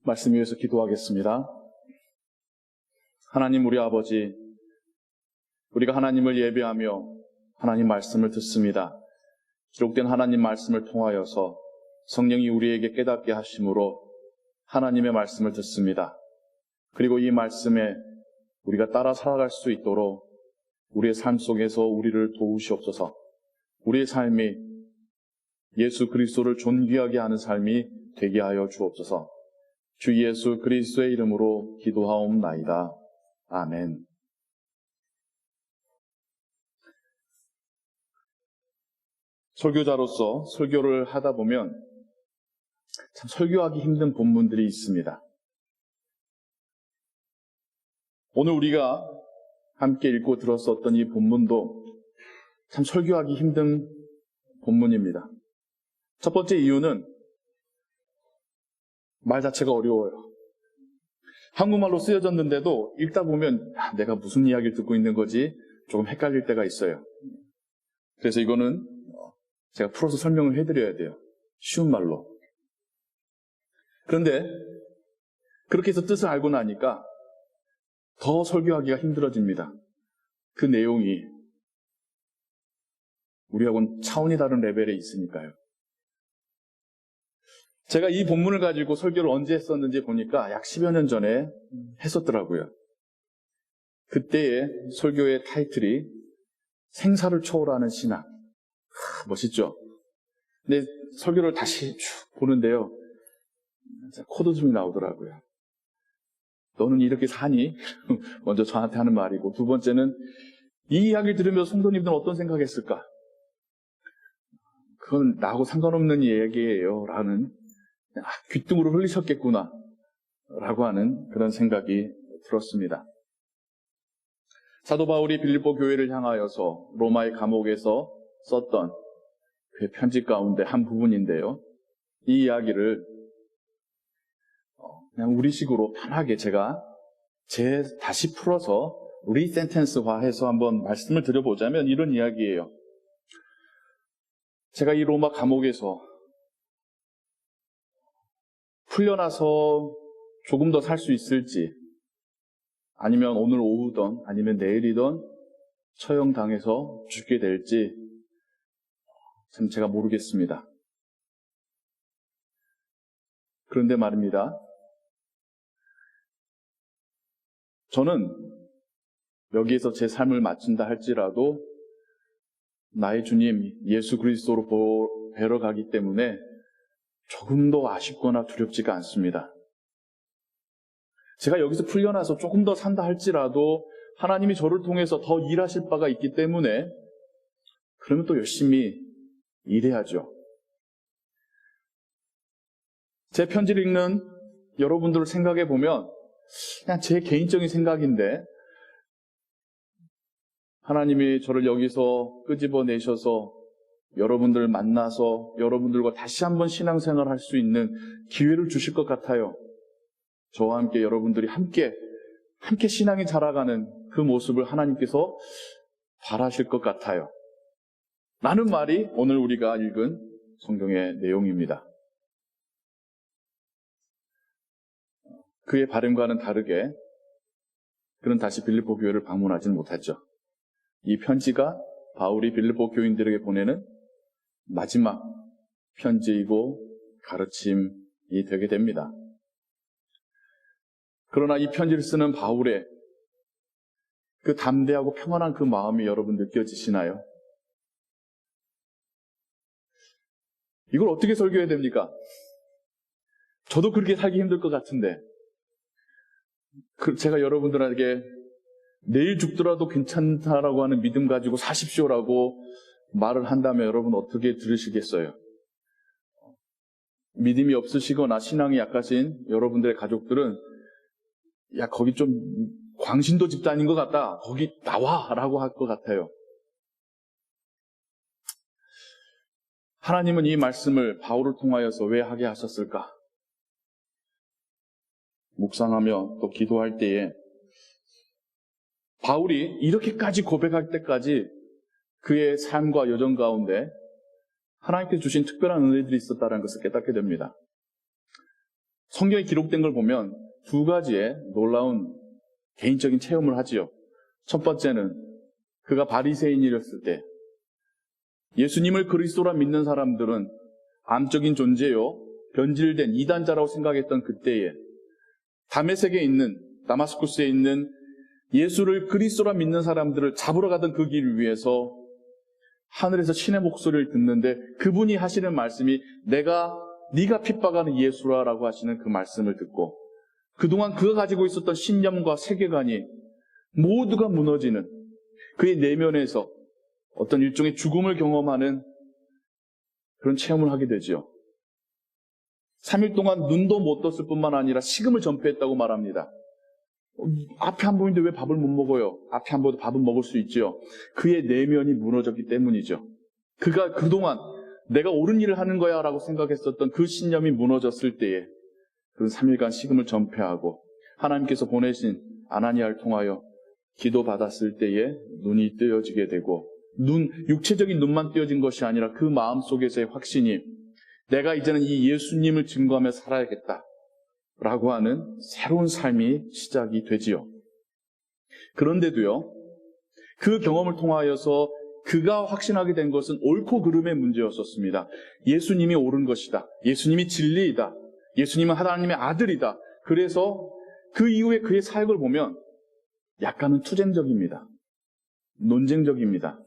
말씀 위해서 기도하겠습니다. 하나님 우리 아버지, 우리가 하나님을 예배하며 하나님 말씀을 듣습니다. 기록된 하나님 말씀을 통하여서 성령이 우리에게 깨닫게 하심으로 하나님의 말씀을 듣습니다. 그리고 이 말씀에 우리가 따라 살아갈 수 있도록 우리의 삶 속에서 우리를 도우시옵소서. 우리의 삶이 예수 그리스도를 존귀하게 하는 삶이 되게 하여 주옵소서. 주 예수 그리스도의 이름으로 기도하옵나이다. 아멘. 설교자로서 설교를 하다 보면 참 설교하기 힘든 본문들이 있습니다. 오늘 우리가 함께 읽고 들었었던 이 본문도 참 설교하기 힘든 본문입니다. 첫 번째 이유는 말 자체가 어려워요. 한국말로 쓰여졌는데도 읽다 보면 내가 무슨 이야기를 듣고 있는 거지 조금 헷갈릴 때가 있어요. 그래서 이거는 제가 풀어서 설명을 해드려야 돼요. 쉬운 말로. 그런데 그렇게 해서 뜻을 알고 나니까 더 설교하기가 힘들어집니다. 그 내용이 우리하고는 차원이 다른 레벨에 있으니까요. 제가 이 본문을 가지고 설교를 언제 했었는지 보니까 약 10여 년 전에 했었더라고요. 그때의 설교의 타이틀이 생사를 초월하는 신앙. 멋있죠? 근데 설교를 다시 쭉 보는데요. 코드숨이 나오더라고요. 너는 이렇게 사니? 먼저 저한테 하는 말이고, 두 번째는 이 이야기를 들으면서 성도님들은 어떤 생각했을까? 그건 나하고 상관없는 얘기예요 라는, 귓등으로 흘리셨겠구나 라고 하는 그런 생각이 들었습니다. 사도 바울이 빌립보 교회를 향하여서 로마의 감옥에서 썼던 그 편지 가운데 한 부분인데요. 이 이야기를 그냥 우리식으로 편하게 제가 다시 풀어서 리센텐스화해서 한번 말씀을 드려보자면 이런 이야기예요. 제가 이 로마 감옥에서 풀려나서 조금 더 살 수 있을지, 아니면 오늘 오후든 아니면 내일이든 처형당해서 죽게 될지 참 제가 모르겠습니다. 그런데 말입니다. 저는 여기에서 제 삶을 마친다 할지라도 나의 주님 예수 그리스도로 뵈러 가기 때문에 조금 더 아쉽거나 두렵지가 않습니다. 제가 여기서 풀려나서 조금 더 산다 할지라도 하나님이 저를 통해서 더 일하실 바가 있기 때문에 그러면 또 열심히 일해야죠. 제 편지를 읽는 여러분들을 생각해 보면 그냥 제 개인적인 생각인데 하나님이 저를 여기서 끄집어내셔서 여러분들 만나서 여러분들과 다시 한번 신앙생활을 할 수 있는 기회를 주실 것 같아요. 저와 함께 여러분들이 함께 신앙이 자라가는 그 모습을 하나님께서 바라실 것 같아요. 라는 말이 오늘 우리가 읽은 성경의 내용입니다. 그의 바람과는 다르게 그는 다시 빌립보 교회를 방문하지는 못했죠. 이 편지가 바울이 빌립보 교인들에게 보내는 마지막 편지이고 가르침이 되게 됩니다. 그러나 이 편지를 쓰는 바울의 그 담대하고 평안한 그 마음이 여러분 느껴지시나요? 이걸 어떻게 설교해야 됩니까? 저도 그렇게 살기 힘들 것 같은데 제가 여러분들에게 내일 죽더라도 괜찮다라고 하는 믿음 가지고 사십시오라고 말을 한다면 여러분 어떻게 들으시겠어요? 믿음이 없으시거나 신앙이 약하신 여러분들의 가족들은 야 거기 좀 광신도 집단인 것 같다. 거기 나와 라고 할 것 같아요. 하나님은 이 말씀을 바울을 통하여서 왜 하게 하셨을까? 묵상하며 또 기도할 때에 바울이 이렇게까지 고백할 때까지 그의 삶과 여정 가운데 하나님께서 주신 특별한 은혜들이 있었다는 것을 깨닫게 됩니다. 성경에 기록된 걸 보면 두 가지의 놀라운 개인적인 체험을 하지요. 첫 번째는 그가 바리새인이었을 때 예수님을 그리스도라 믿는 사람들은 암적인 존재요, 변질된 이단자라고 생각했던 그때에 다메섹에 있는, 다마스쿠스에 있는 예수를 그리스도라 믿는 사람들을 잡으러 가던 그 길을 위해서 하늘에서 신의 목소리를 듣는데 그분이 하시는 말씀이 네가 핍박하는 예수라라고 하시는 그 말씀을 듣고 그동안 그가 가지고 있었던 신념과 세계관이 모두가 무너지는 그의 내면에서 어떤 일종의 죽음을 경험하는 그런 체험을 하게 되지요. 3일 동안 눈도 못 떴을 뿐만 아니라 식음을 전폐했다고 말합니다. 앞에 안 보이는데 왜 밥을 못 먹어요? 앞에 안 보여도 밥은 먹을 수 있죠. 그의 내면이 무너졌기 때문이죠. 그가 그동안 내가 옳은 일을 하는 거야 라고 생각했었던 그 신념이 무너졌을 때에 그 3일간 식음을 전폐하고 하나님께서 보내신 아나니아를 통하여 기도받았을 때에 눈이 뜨여지게 되고 육체적인 눈만 뜨여진 것이 아니라 그 마음속에서의 확신이 내가 이제는 이 예수님을 증거하며 살아야겠다 라고 하는 새로운 삶이 시작이 되지요. 그런데도요, 그 경험을 통하여서 그가 확신하게 된 것은 옳고 그름의 문제였었습니다. 예수님이 옳은 것이다. 예수님이 진리이다. 예수님은 하나님의 아들이다. 그래서 그 이후에 그의 사역을 보면 약간은 투쟁적입니다. 논쟁적입니다.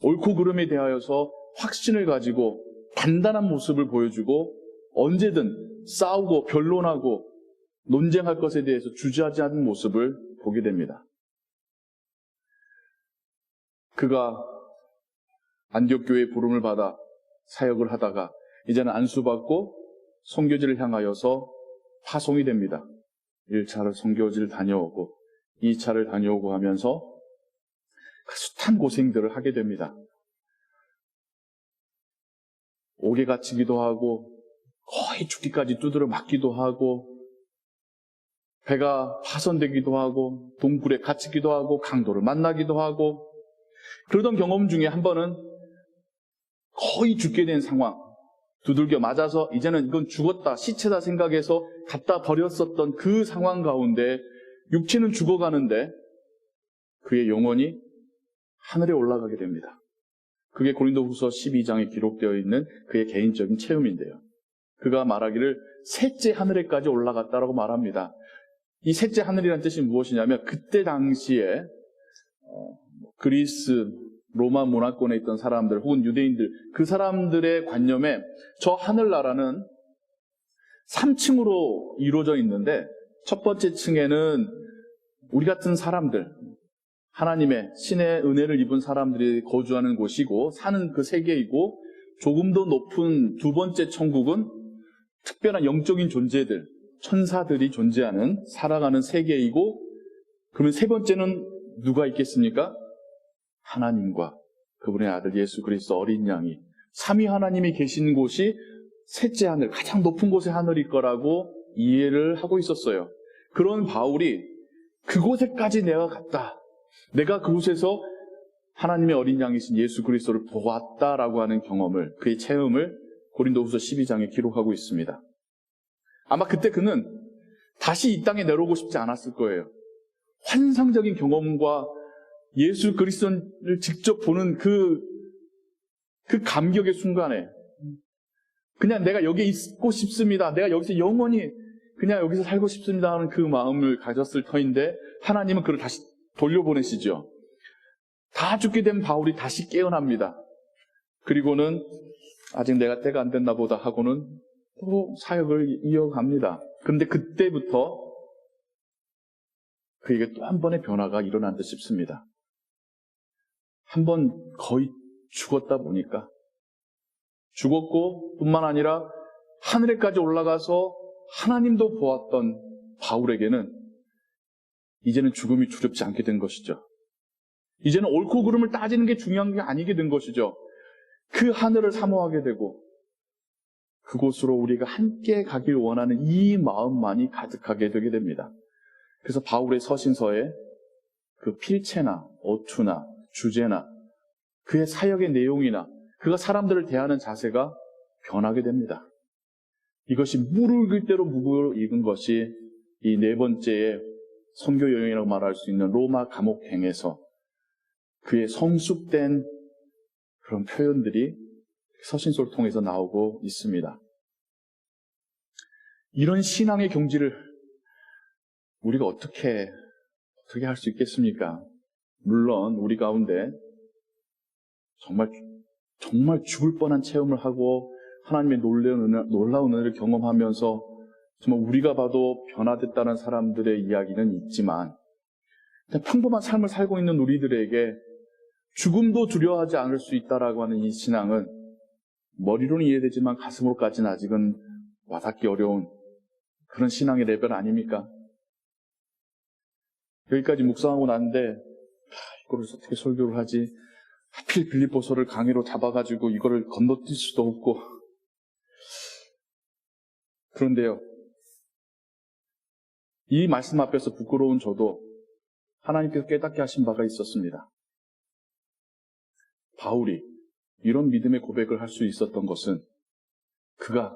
옳고 그름에 대하여서 확신을 가지고 단단한 모습을 보여주고 언제든 싸우고 변론하고 논쟁할 것에 대해서 주저하지 않는 모습을 보게 됩니다. 그가 안디옥 교회의 부름을 받아 사역을 하다가 이제는 안수받고 선교지를 향하여서 파송이 됩니다. 1차를 선교지를 다녀오고 2차를 다녀오고 하면서 숱한 고생들을 하게 됩니다. 옥에 갇히기도 하고 거의 죽기까지 두드려 맞기도 하고 배가 파손되기도 하고 동굴에 갇히기도 하고 강도를 만나기도 하고 그러던 경험 중에 한 번은 거의 죽게 된 상황, 두들겨 맞아서 이제는 이건 죽었다, 시체다 생각해서 갖다 버렸었던 그 상황 가운데 육체는 죽어가는데 그의 영혼이 하늘에 올라가게 됩니다. 그게 고린도후서 12장에 기록되어 있는 그의 개인적인 체험인데요. 그가 말하기를 셋째 하늘에까지 올라갔다라고 말합니다. 이 셋째 하늘이라는 뜻이 무엇이냐면 그때 당시에 그리스, 로마 문화권에 있던 사람들 혹은 유대인들 그 사람들의 관념에 저 하늘나라는 3층으로 이루어져 있는데 첫 번째 층에는 우리 같은 사람들, 하나님의 신의 은혜를 입은 사람들이 거주하는 곳이고 사는 그 세계이고 조금 더 높은 두 번째 천국은 특별한 영적인 존재들, 천사들이 존재하는 살아가는 세계이고 그러면 세 번째는 누가 있겠습니까? 하나님과 그분의 아들 예수 그리스도 어린 양이 삼위 하나님이 계신 곳이 셋째 하늘, 가장 높은 곳의 하늘일 거라고 이해를 하고 있었어요. 그런 바울이 그곳에까지 내가 갔다. 내가 그곳에서 하나님의 어린 양이신 예수 그리스도를 보았다라고 하는 경험을, 그의 체험을 고린도후서 12장에 기록하고 있습니다. 아마 그때 그는 다시 이 땅에 내려오고 싶지 않았을 거예요. 환상적인 경험과 예수 그리스도를 직접 보는 그 감격의 순간에 그냥 내가 여기 있고 싶습니다. 내가 여기서 영원히 그냥 여기서 살고 싶습니다 하는 그 마음을 가졌을 터인데 하나님은 그를 다시 돌려보내시죠. 다 죽게 된 바울이 다시 깨어납니다. 그리고는 아직 내가 때가 안 됐나 보다 하고는 또 사역을 이어갑니다. 그런데 그때부터 그에게 또 한 번의 변화가 일어난 듯 싶습니다. 한 번 거의 죽었다 보니까 죽었고 뿐만 아니라 하늘에까지 올라가서 하나님도 보았던 바울에게는 이제는 죽음이 두렵지 않게 된 것이죠. 이제는 옳고 그름을 따지는 게 중요한 게 아니게 된 것이죠. 그 하늘을 사모하게 되고 그곳으로 우리가 함께 가길 원하는 이 마음만이 가득하게 되게 됩니다. 그래서 바울의 서신서에 그 필체나 어투나 주제나 그의 사역의 내용이나 그가 사람들을 대하는 자세가 변하게 됩니다. 이것이 무르익을 대로 무르익은 것이 이 네 번째의 선교 여행이라고 말할 수 있는 로마 감옥행에서 그의 성숙된 그런 표현들이 서신서를 통해서 나오고 있습니다. 이런 신앙의 경지를 우리가 어떻게 할 수 있겠습니까? 물론 우리 가운데 정말 죽을 뻔한 체험을 하고 하나님의 놀라운 은혜를 경험하면서 정말 우리가 봐도 변화됐다는 사람들의 이야기는 있지만 평범한 삶을 살고 있는 우리들에게 죽음도 두려워하지 않을 수 있다라고 하는 이 신앙은 머리로는 이해되지만 가슴으로까지는 아직은 와닿기 어려운 그런 신앙의 레벨 아닙니까? 여기까지 묵상하고 났는데 이거를 어떻게 설교를 하지? 하필 빌립보서를 강의로 잡아가지고 이거를 건너뛸 수도 없고 그런데요, 이 말씀 앞에서 부끄러운 저도 하나님께서 깨닫게 하신 바가 있었습니다. 바울이 이런 믿음의 고백을 할 수 있었던 것은 그가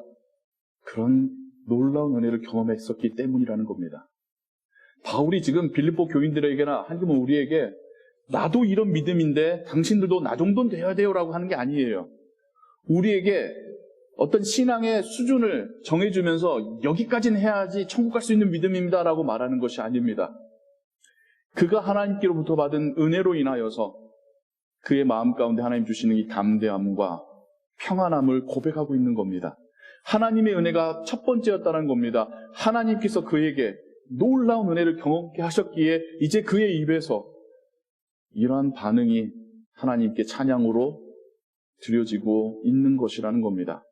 그런 놀라운 은혜를 경험했었기 때문이라는 겁니다. 바울이 지금 빌립보 교인들에게나 하기면 우리에게 나도 이런 믿음인데 당신들도 나 정도는 돼야 돼요 라고 하는 게 아니에요. 우리에게 어떤 신앙의 수준을 정해주면서 여기까지는 해야지 천국 갈 수 있는 믿음입니다 라고 말하는 것이 아닙니다. 그가 하나님께로부터 받은 은혜로 인하여서 그의 마음 가운데 하나님 주시는 이 담대함과 평안함을 고백하고 있는 겁니다. 하나님의 은혜가 첫 번째였다는 겁니다. 하나님께서 그에게 놀라운 은혜를 경험케 하셨기에 이제 그의 입에서 이러한 반응이 하나님께 찬양으로 드려지고 있는 것이라는 겁니다.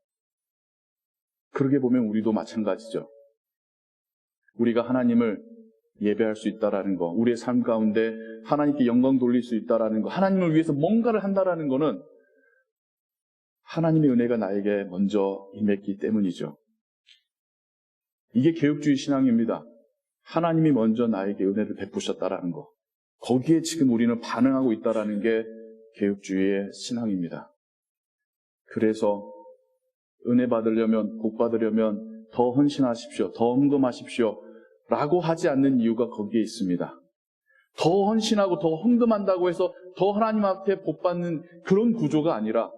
그러게 보면 우리도 마찬가지죠. 우리가 하나님을 예배할 수 있다라는 거, 우리의 삶 가운데 하나님께 영광 돌릴 수 있다라는 거, 하나님을 위해서 뭔가를 한다라는 거는 하나님의 은혜가 나에게 먼저 임했기 때문이죠. 이게 개혁주의 신앙입니다. 하나님이 먼저 나에게 은혜를 베푸셨다라는 거. 거기에 지금 우리는 반응하고 있다라는 게 개혁주의의 신앙입니다. 그래서 은혜 받으려면, 복 받으려면 더 헌신하십시오. 더 헌금하십시오. 라고 하지 않는 이유가 거기에 있습니다. 더 헌신하고 더 헌금한다고 해서 더 하나님 앞에 복 받는 그런 구조가 아니라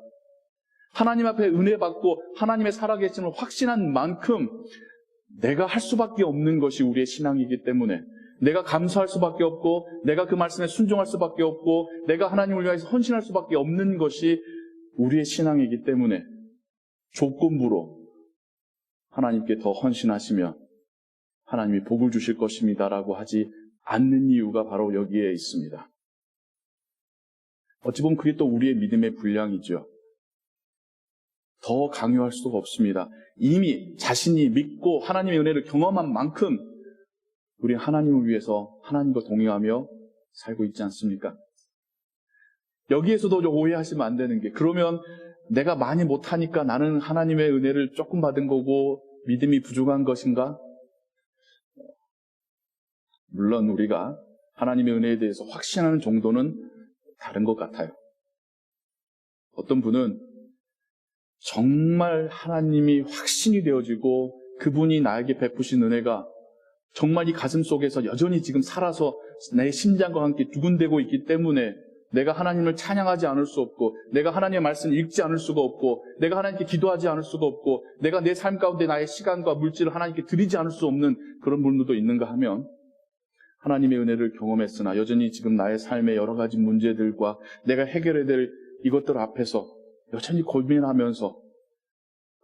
하나님 앞에 은혜 받고 하나님의 살아계심을 확신한 만큼 내가 할 수밖에 없는 것이 우리의 신앙이기 때문에 내가 감사할 수밖에 없고 내가 그 말씀에 순종할 수밖에 없고 내가 하나님을 위해서 헌신할 수밖에 없는 것이 우리의 신앙이기 때문에 조건부로 하나님께 더 헌신하시면 하나님이 복을 주실 것입니다라고 하지 않는 이유가 바로 여기에 있습니다. 어찌 보면 그게 또 우리의 믿음의 분량이죠. 더 강요할 수가 없습니다. 이미 자신이 믿고 하나님의 은혜를 경험한 만큼 우리는 하나님을 위해서 하나님과 동행하며 살고 있지 않습니까? 여기에서도 오해하시면 안 되는 게 그러면 내가 많이 못하니까 나는 하나님의 은혜를 조금 받은 거고 믿음이 부족한 것인가? 물론 우리가 하나님의 은혜에 대해서 확신하는 정도는 다른 것 같아요. 어떤 분은 정말 하나님이 확신이 되어지고 그분이 나에게 베푸신 은혜가 정말 이 가슴 속에서 여전히 지금 살아서 내 심장과 함께 두근대고 있기 때문에 내가 하나님을 찬양하지 않을 수 없고 내가 하나님의 말씀을 읽지 않을 수가 없고 내가 하나님께 기도하지 않을 수가 없고 내가 내 삶 가운데 나의 시간과 물질을 하나님께 드리지 않을 수 없는 그런 분들도 있는가 하면 하나님의 은혜를 경험했으나 여전히 지금 나의 삶의 여러 가지 문제들과 내가 해결해야 될 이것들 앞에서 여전히 고민하면서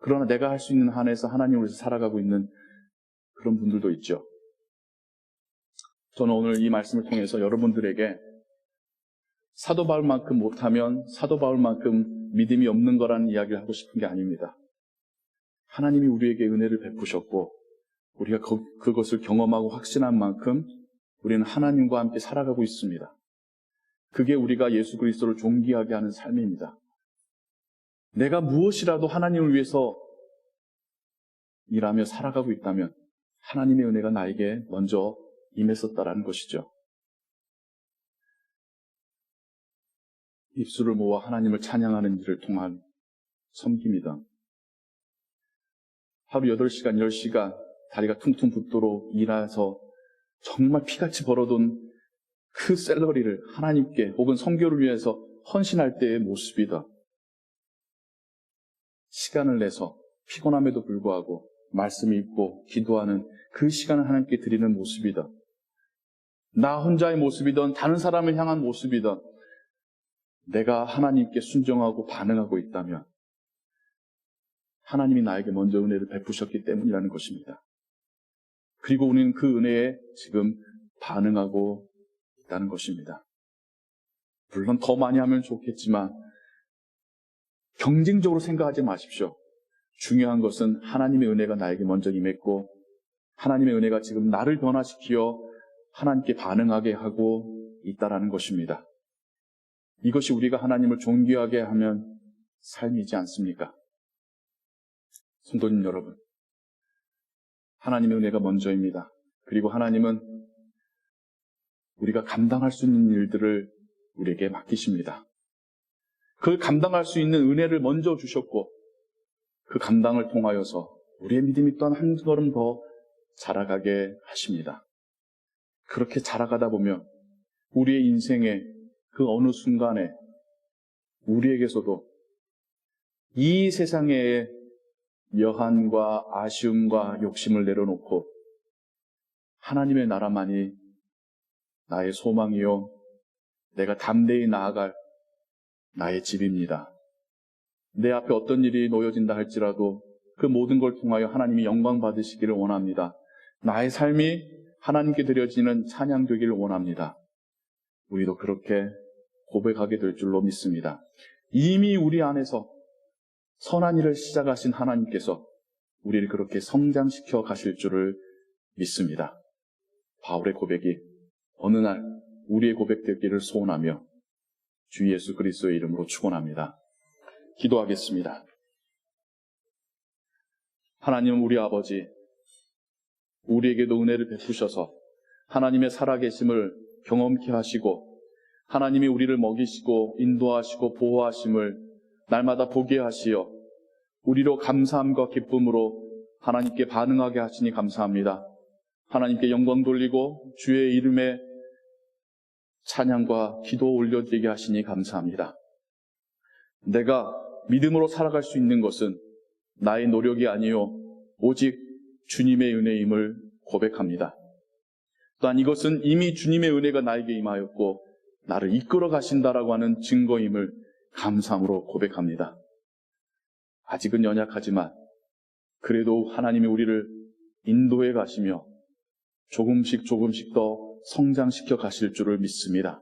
그러나 내가 할 수 있는 한에서 하나님을 위해서 살아가고 있는 그런 분들도 있죠. 저는 오늘 이 말씀을 통해서 여러분들에게 사도 바울만큼 못하면 사도 바울만큼 믿음이 없는 거라는 이야기를 하고 싶은 게 아닙니다. 하나님이 우리에게 은혜를 베푸셨고 우리가 그것을 경험하고 확신한 만큼 우리는 하나님과 함께 살아가고 있습니다. 그게 우리가 예수 그리스도를 존귀하게 하는 삶입니다. 내가 무엇이라도 하나님을 위해서 일하며 살아가고 있다면 하나님의 은혜가 나에게 먼저 임했었다라는 것이죠. 입술을 모아 하나님을 찬양하는 일을 통한 섬깁니다. 하루 8시간, 10시간 다리가 퉁퉁 붓도록 일해서 정말 피같이 벌어둔 그 샐러리를 하나님께 혹은 선교를 위해서 헌신할 때의 모습이다. 시간을 내서 피곤함에도 불구하고 말씀 읽고 기도하는 그 시간을 하나님께 드리는 모습이다. 나 혼자의 모습이든 다른 사람을 향한 모습이든 내가 하나님께 순종하고 반응하고 있다면 하나님이 나에게 먼저 은혜를 베푸셨기 때문이라는 것입니다. 그리고 우리는 그 은혜에 지금 반응하고 있다는 것입니다. 물론 더 많이 하면 좋겠지만 경쟁적으로 생각하지 마십시오. 중요한 것은 하나님의 은혜가 나에게 먼저 임했고 하나님의 은혜가 지금 나를 변화시키어 하나님께 반응하게 하고 있다는 것입니다. 이것이 우리가 하나님을 존귀하게 하면 삶이지 않습니까? 성도님 여러분, 하나님의 은혜가 먼저입니다. 그리고 하나님은 우리가 감당할 수 있는 일들을 우리에게 맡기십니다. 그 감당할 수 있는 은혜를 먼저 주셨고 그 감당을 통하여서 우리의 믿음이 또한 한 걸음 더 자라가게 하십니다. 그렇게 자라가다 보면 우리의 인생의 그 어느 순간에 우리에게서도 이 세상의 여한과 아쉬움과 욕심을 내려놓고 하나님의 나라만이 나의 소망이요 내가 담대히 나아갈 나의 집입니다. 내 앞에 어떤 일이 놓여진다 할지라도 그 모든 걸 통하여 하나님이 영광 받으시기를 원합니다. 나의 삶이 하나님께 드려지는 찬양 되기를 원합니다. 우리도 그렇게 고백하게 될 줄로 믿습니다. 이미 우리 안에서 선한 일을 시작하신 하나님께서 우리를 그렇게 성장시켜 가실 줄을 믿습니다. 바울의 고백이 어느 날 우리의 고백되기를 소원하며 주 예수 그리스도의 이름으로 축원합니다. 기도하겠습니다. 하나님 우리 아버지, 우리에게도 은혜를 베푸셔서 하나님의 살아계심을 경험케 하시고 하나님이 우리를 먹이시고 인도하시고 보호하심을 날마다 보게 하시어 우리로 감사함과 기쁨으로 하나님께 반응하게 하시니 감사합니다. 하나님께 영광 돌리고 주의 이름에 찬양과 기도 올려드리게 하시니 감사합니다. 내가 믿음으로 살아갈 수 있는 것은 나의 노력이 아니요 오직 주님의 은혜임을 고백합니다. 또한 이것은 이미 주님의 은혜가 나에게 임하였고 나를 이끌어 가신다라고 하는 증거임을 감사함으로 고백합니다. 아직은 연약하지만 그래도 하나님이 우리를 인도해 가시며 조금씩 더 성장시켜 가실 줄을 믿습니다.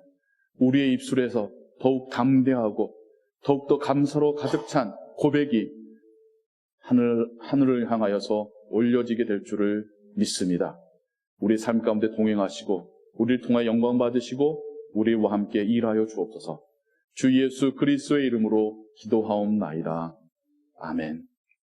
우리의 입술에서 더욱 담대하고 더욱더 감사로 가득 찬 고백이 하늘을 향하여서 올려지게 될 줄을 믿습니다. 우리 삶 가운데 동행하시고 우리를 통하여 영광 받으시고 우리와 함께 일하여 주옵소서. 주 예수 그리스도의 이름으로 기도하옵나이다. 아멘.